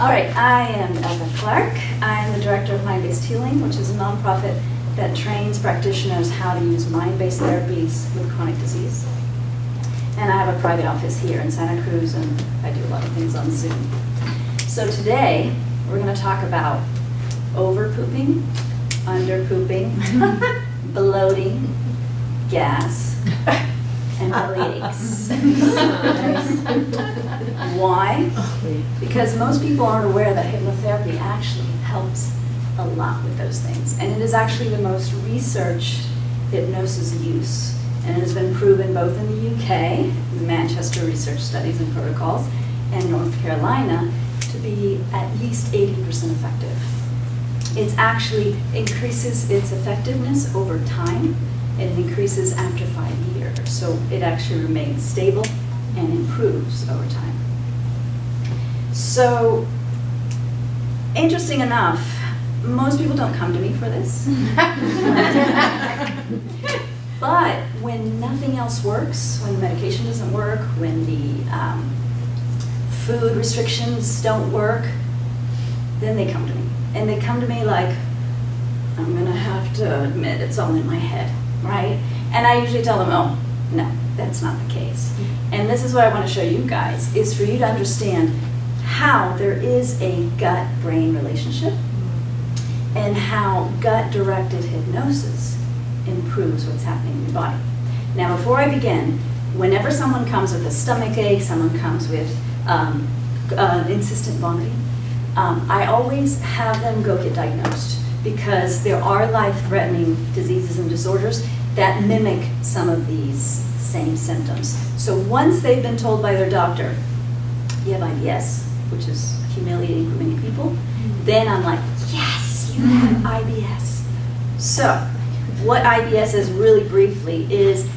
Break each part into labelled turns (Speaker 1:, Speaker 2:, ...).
Speaker 1: All right, I am Eva Clark. I'm the director of Mind-Based Healing, which is a nonprofit that trains practitioners how to use mind-based therapies with chronic disease. And I have a private office here in Santa Cruz, and I do a lot of things on Zoom. So today, we're going to talk about over-pooping, under-pooping, bloating, gas, and belly aches. Why? Because most people aren't aware that hypnotherapy actually helps a lot with those things. And it is actually the most researched hypnosis use. And it has been proven both in the UK, the Manchester Research Studies and Protocols, and North Carolina to be at least 80% effective. It actually increases its effectiveness over time, and it increases after 5 years. So it actually remains stable and improves over time. So, interesting enough, most people don't come to me for this. But when nothing else works, when the medication doesn't work, when the food restrictions don't work, then they come to me. And they come to me like, I'm gonna have to admit it's all in my head, right? And I usually tell them, oh, no, that's not the case. And this is what I want to show you guys, is for you to understand how there is a gut-brain relationship and how gut-directed hypnosis improves what's happening in your body. Now, before I begin, whenever someone comes with a stomach ache, someone comes with insistent vomiting, I always have them go get diagnosed, because there are life-threatening diseases and disorders that mimic some of these same symptoms. So once they've been told by their doctor, you have IBS, which is humiliating for many people, then I'm like, yes, you have IBS. So what IBS is really briefly is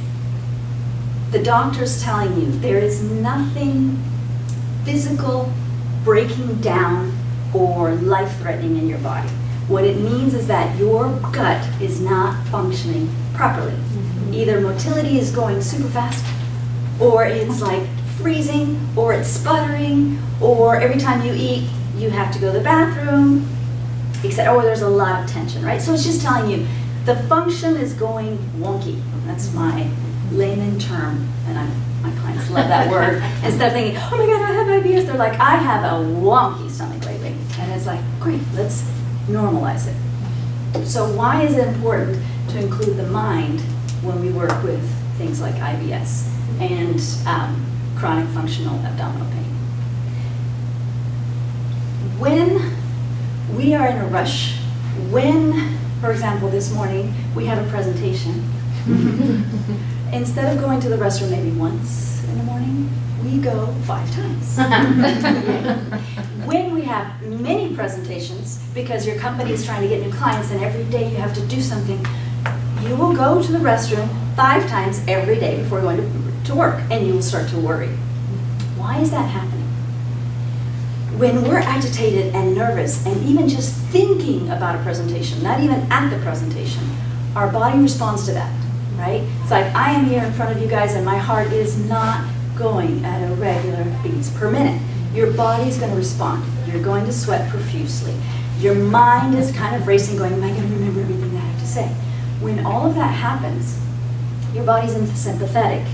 Speaker 1: the doctor's telling you there is nothing physical, breaking down, or life-threatening in your body. What it means is that your gut is not functioning properly. Either motility is going super fast, or it's like freezing, or it's sputtering, or every time you eat, you have to go to the bathroom, or there's a lot of tension, right? So it's just telling you the function is going wonky. That's my layman term, and my clients love that word. Instead of thinking, oh my God, I have IBS, they're like, I have a wonky stomach lately. And it's like, great, let's normalize it. So why is it important to include the mind when we work with things like IBS and chronic functional abdominal pain? When we are in a rush, when, for example, this morning we have a presentation, instead of going to the restroom maybe once in the morning, we go 5 times. When we have many presentations, because your company is trying to get new clients and every day you have to do something, you will go to the restroom 5 times every day before going to work, and you will start to worry. Why is that happening? When we're agitated and nervous, and even just thinking about a presentation, not even at the presentation, our body responds to that, right? It's like, I am here in front of you guys and my heart is not going at a regular beats per minute. Your body's going to respond. You're going to sweat profusely. Your mind is kind of racing, going, am I going to remember everything that I have to say? When all of that happens, your body's in sympathetic.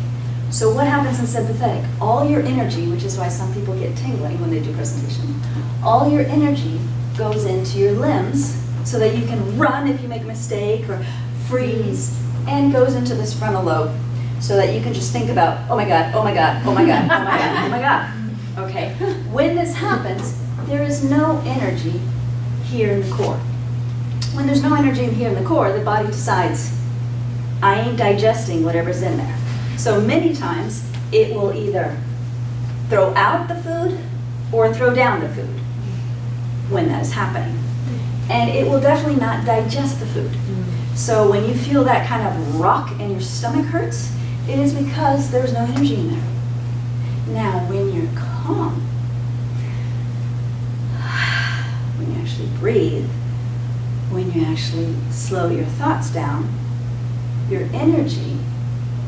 Speaker 1: So what happens in sympathetic? All your energy, which is why some people get tingling when they do presentation, all your energy goes into your limbs so that you can run if you make a mistake or freeze, and goes into this frontal lobe so that you can just think about, oh my God, oh my God, oh my God, oh my God, oh my God. Okay? When this happens, there is no energy here in the core. When there's no energy here in the core, the body decides, I ain't digesting whatever's in there. So many times, it will either throw out the food or throw down the food when that is happening. And it will definitely not digest the food. So when you feel that kind of rock and your stomach hurts, it is because there's no energy in there. Now, when you're calm, when you actually breathe, when you actually slow your thoughts down, your energy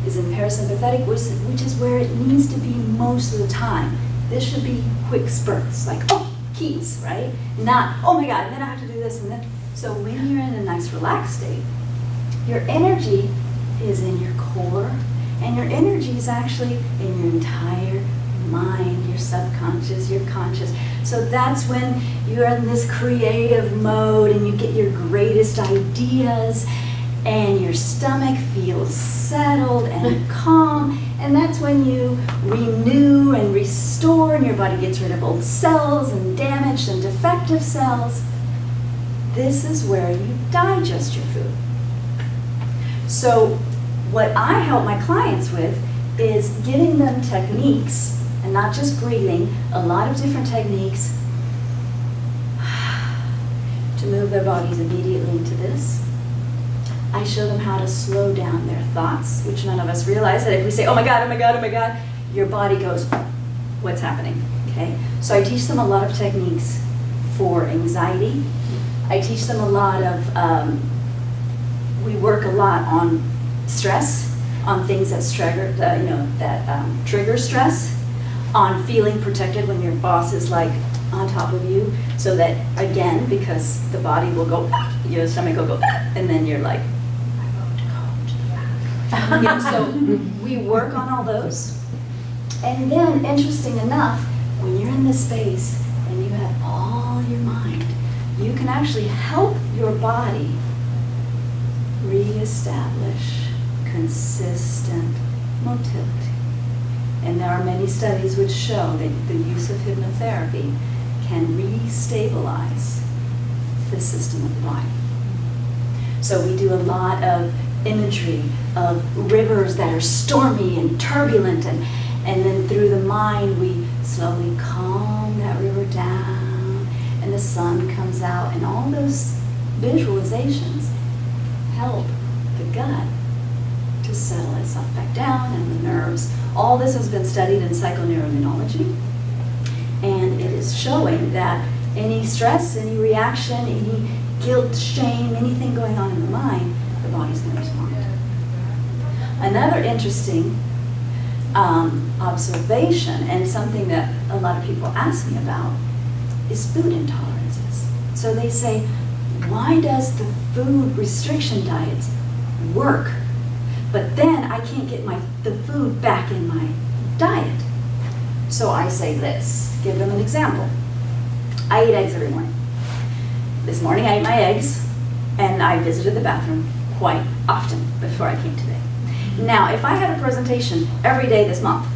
Speaker 1: is in parasympathetic, which is where it needs to be most of the time. This should be quick spurts, like, oh, keys, right? Not, oh my God, and then I have to do this and then. So when you're in a nice relaxed state, your energy is in your core, and your energy is actually in your entire mind, your subconscious, your conscious. So that's when you're in this creative mode and you get your greatest ideas, and your stomach feels settled and calm, and that's when you renew and restore, and your body gets rid of old cells and damaged and defective cells. This is where you digest your food. So what I help my clients with is giving them techniques, and not just breathing, a lot of different techniques to move their bodies immediately into this. I show them how to slow down their thoughts, which none of us realize that if we say, oh my God, oh my God, oh my God, your body goes, what's happening, okay? So I teach them a lot of techniques for anxiety. I teach them a lot of, we work a lot on stress, on things that trigger stress, on feeling protected when your boss is like on top of you, so that, again, because the body will go, your stomach will go, and then you're like, so we work on all those. And then, interesting enough, when you're in this space and you have all your mind, you can actually help your body reestablish consistent motility. And there are many studies which show that the use of hypnotherapy can restabilize the system of the body. So we do a lot of imagery of rivers that are stormy and turbulent, and then through the mind we slowly calm that river down, and the sun comes out, and all those visualizations help the gut to settle itself back down, and the nerves. All this has been studied in psychoneuroimmunology, and it is showing that any stress, any reaction, any guilt, shame, anything going on in the mind, the body's going to respond. Another interesting observation, and something that a lot of people ask me about, is food intolerances. So they say, why does the food restriction diets work, but then I can't get the food back in my diet? So I say this, give them an example. I eat eggs every morning. This morning I ate my eggs, and I visited the bathroom quite often before I came today. Now, if I had a presentation every day this month,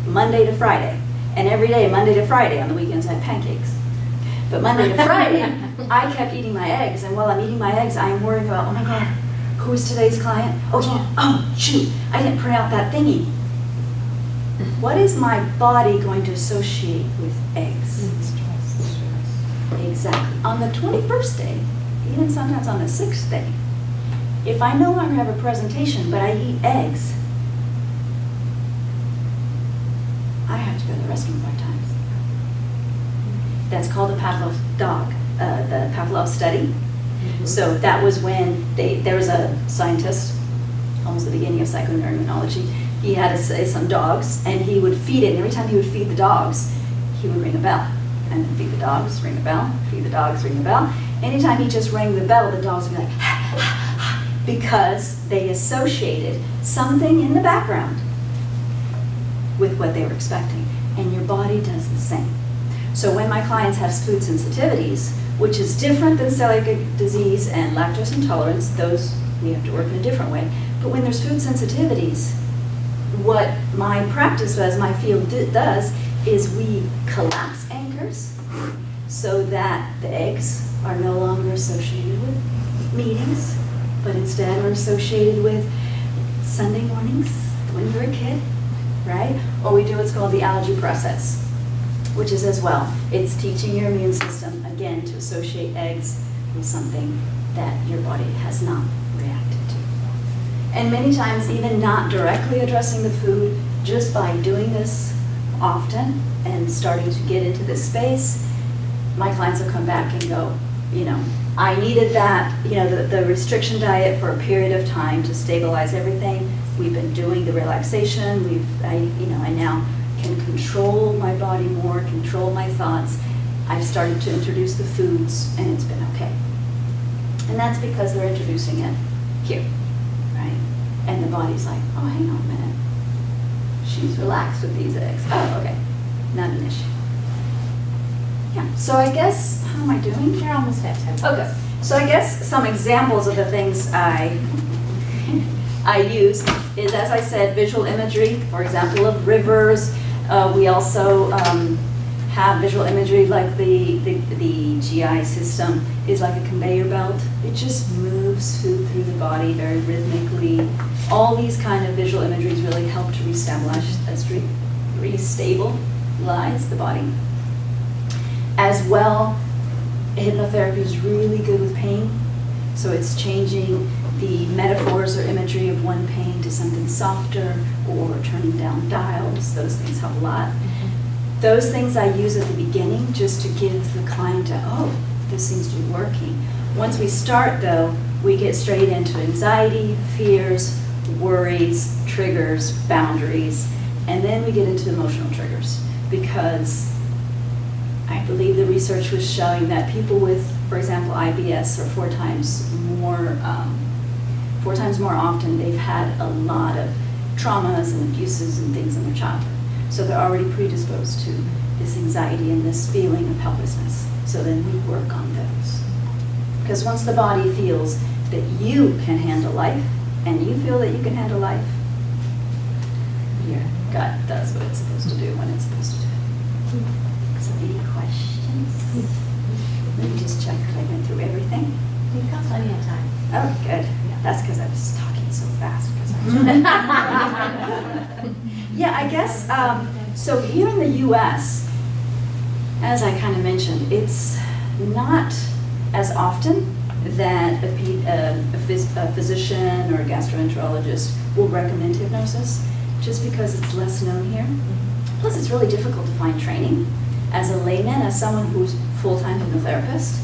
Speaker 1: Monday to Friday, and every day, Monday to Friday, on the weekends I had pancakes, but Monday to Friday, I kept eating my eggs, and while I'm eating my eggs, I'm worrying about, oh my God, who is today's client? Oh yeah, oh shoot, I didn't print out that thingy. What is my body going to associate with eggs? Stress. Exactly. On the 21st day, even sometimes on the 6th day, if I no longer have a presentation, but I eat eggs, I have to go to the restroom 5 times. That's called the Pavlov dog, the Pavlov study. Mm-hmm. So that was when there was a scientist, almost the beginning of psychoneuroimmunology. He had some dogs, and he would feed it, and every time he would feed the dogs, he would ring a bell. And then feed the dogs, ring a bell, feed the dogs, ring a bell. Anytime he just rang the bell, the dogs would be like, because they associated something in the background with what they were expecting. And your body does the same. So when my clients have food sensitivities, which is different than celiac disease and lactose intolerance, those we have to work in a different way. But when there's food sensitivities, what my practice does, my field does, is we collapse anchors so that the eggs are no longer associated with meetings, but instead are associated with Sunday mornings when you're a kid, right? Or we do what's called the allergy process, which is as well. It's teaching your immune system, again, to associate eggs with something that your body has not reacted to. And many times, even not directly addressing the food, just by doing this often and starting to get into this space, my clients will come back and go, I needed that, the restriction diet for a period of time to stabilize everything. We've been doing the relaxation. I now can control my body more, control my thoughts, I've started to introduce the foods, and it's been okay. And that's because they're introducing it here, right? And the body's like, oh, hang on a minute. She's relaxed with these eggs. Oh, okay, not an issue. Yeah, so I guess, how am I doing?
Speaker 2: You're almost at 10 minutes.
Speaker 1: Okay, so I guess some examples of the things I use is, as I said, visual imagery, for example, of rivers. We also have visual imagery like the GI system is like a conveyor belt. It just moves food through the body very rhythmically. All these kind of visual imageries really help to restabilize the body. As well, hypnotherapy is really good with pain. So it's changing the metaphors or imagery of one pain to something softer, or turning down dials. Those things help a lot. Those things I use at the beginning just to give the client oh, this seems to be working. Once we start though, we get straight into anxiety, fears, worries, triggers, boundaries, and then we get into emotional triggers, because I believe the research was showing that people with, for example, IBS are 4 times more often they've had a lot of traumas and abuses and things in their childhood. So they're already predisposed to this anxiety and this feeling of helplessness. So then we work on those. Because once the body feels that you can handle life, and you feel that you can handle life, your gut does what it's supposed to do when it's supposed to do it. So any questions? Let me just check that I went through everything.
Speaker 2: You've got plenty of time.
Speaker 1: Oh, good. That's because I was talking so fast. Yeah, I guess, so here in the US, as I kind of mentioned, it's not as often that a physician or a gastroenterologist will recommend hypnosis, just because it's less known here. Plus, it's really difficult to find training. As a layman, as someone who's full-time hypnotherapist,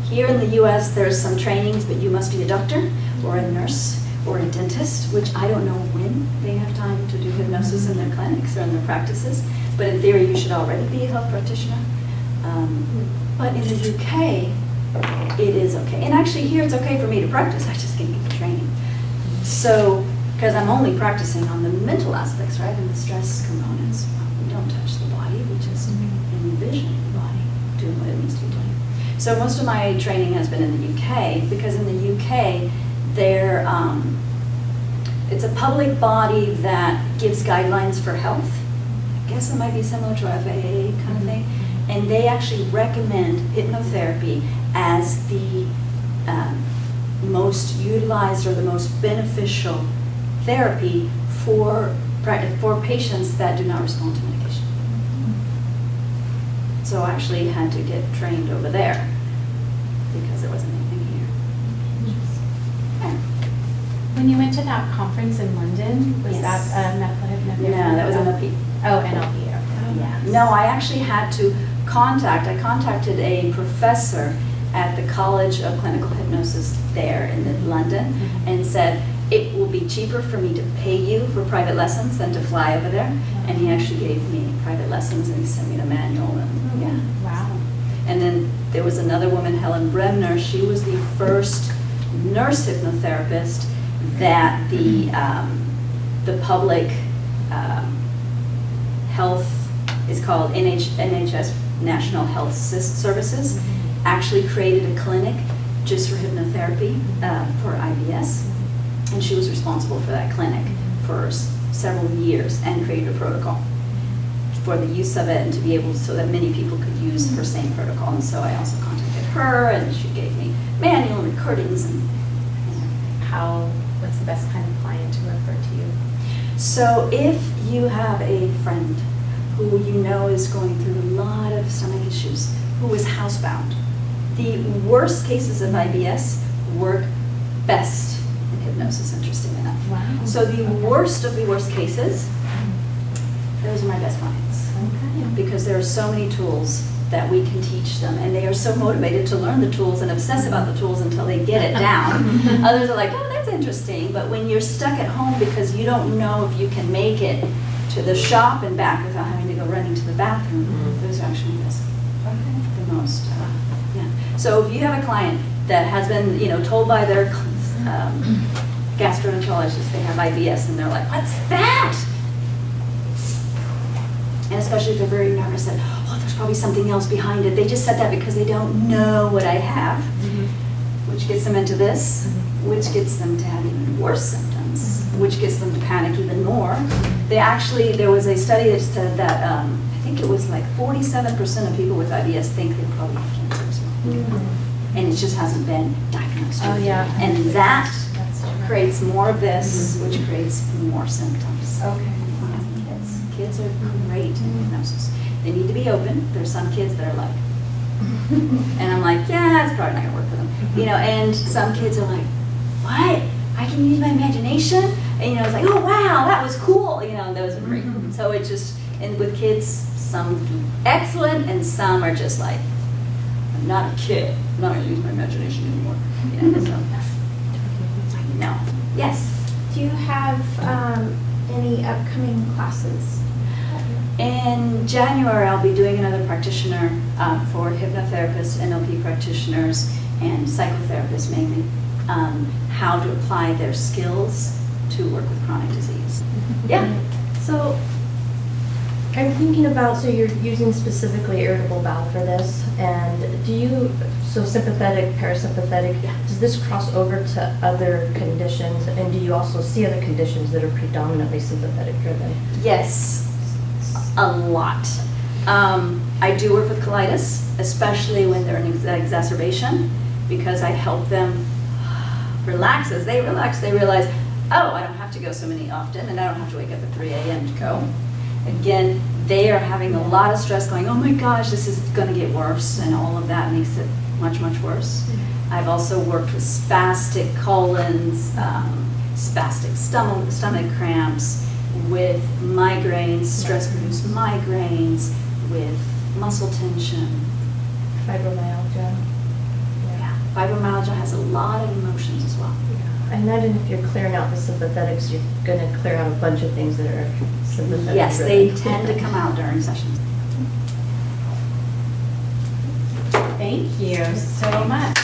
Speaker 1: here in the US, there's some trainings, but you must be a doctor or a nurse or a dentist, which I don't know when they have time to do hypnosis in their clinics or in their practices, but in theory you should already be a health practitioner. But in the UK, it is okay. And actually here it's okay for me to practice, I just can't get the training. So, because I'm only practicing on the mental aspects, right, and the stress components. We don't touch the body, we just envision the body doing what it needs to be doing. So most of my training has been in the UK, because in the UK, it's a public body that gives guidelines for health. I guess it might be similar to FAA kind of thing. And they actually recommend hypnotherapy as the most utilized or the most beneficial therapy for patients that do not respond to medication. So I actually had to get trained over there because there wasn't anything here. Yeah.
Speaker 2: When you went to that conference in London, was
Speaker 1: Yes.
Speaker 2: that medical hypnotherapy?
Speaker 1: No, that was NLP.
Speaker 2: Oh, NLP, okay.
Speaker 1: Yeah. No, I actually had to I contacted a professor at the College of Clinical Hypnosis there in London and said, it will be cheaper for me to pay you for private lessons than to fly over there. And he actually gave me private lessons and he sent me the manual and yeah.
Speaker 2: Wow.
Speaker 1: And then there was another woman, Helen Bremner. She was the first nurse hypnotherapist that the public health is called NHS National Health Services actually created a clinic just for hypnotherapy for IBS. And she was responsible for that clinic for several years and created a protocol for the use of it and to be able so that many people could use her same protocol. And so I also contacted her and she gave me manual recordings and
Speaker 2: what's the best kind of client to refer to you?
Speaker 1: So if you have a friend who you know is going through a lot of stomach issues, who is housebound, the worst cases of IBS work best in hypnosis, interestingly enough.
Speaker 2: Wow.
Speaker 1: So the worst of the worst cases, those are my best clients.
Speaker 2: Okay.
Speaker 1: Because there are so many tools that we can teach them, and they are so motivated to learn the tools and obsess about the tools until they get it down. Others are like, oh, that's interesting, but when you're stuck at home because you don't know if you can make it to the shop and back without having to go running to the bathroom, those are actually the So if you have a client that has been, told by their gastroenterologist they have IBS, and they're like, what's that? And especially if they're very nervous that, oh, there's probably something else behind it. They just said that because they don't know what I have, which gets them into this, which gets them to have even worse symptoms, which gets them to panic even more. There was a study that said that, I think it was like 47% of people with IBS think they probably have cancer as well. And it just hasn't been diagnosed.
Speaker 2: Oh, yeah.
Speaker 1: And that
Speaker 2: That's true.
Speaker 1: creates more of this, which creates more symptoms.
Speaker 2: Okay.
Speaker 1: Kids are great in hypnosis. They need to be open. There's some kids that are like, and I'm like, yeah, it's probably not gonna work for them. And some kids are like, what? I can use my imagination? And it's like, oh wow, that was cool. Those are great. So it just, and with kids, some do excellent and some are just like, I'm not a kid. I'm not gonna use my imagination anymore. So, no. Yes.
Speaker 3: Do you have any upcoming classes?
Speaker 1: In January, I'll be doing another practitioner for hypnotherapists, NLP practitioners, and psychotherapists mainly, how to apply their skills to work with chronic disease. Yeah.
Speaker 4: So I'm thinking about, so you're using specifically irritable bowel for this, and so sympathetic, parasympathetic, does this cross over to other conditions, and do you also see other conditions that are predominantly sympathetic driven?
Speaker 1: Yes, a lot. I do work with colitis, especially when they're in exacerbation, because I help them relax. As they relax, they realize, oh, I don't have to go so many often, and I don't have to wake up at 3 a.m. to go. Again, they are having a lot of stress going, oh my gosh, this is going to get worse, and all of that makes it much, much worse. I've also worked with spastic colons, spastic stomach cramps, with migraines, stress-produced migraines, with muscle tension.
Speaker 4: Fibromyalgia.
Speaker 1: Yeah, fibromyalgia has a lot of emotions as well.
Speaker 4: I imagine if you're clearing out the sympathetics, you're going to clear out a bunch of things that are sympathetic
Speaker 1: Yes,
Speaker 4: driven.
Speaker 1: they tend to come out during sessions.
Speaker 2: Thank you so much.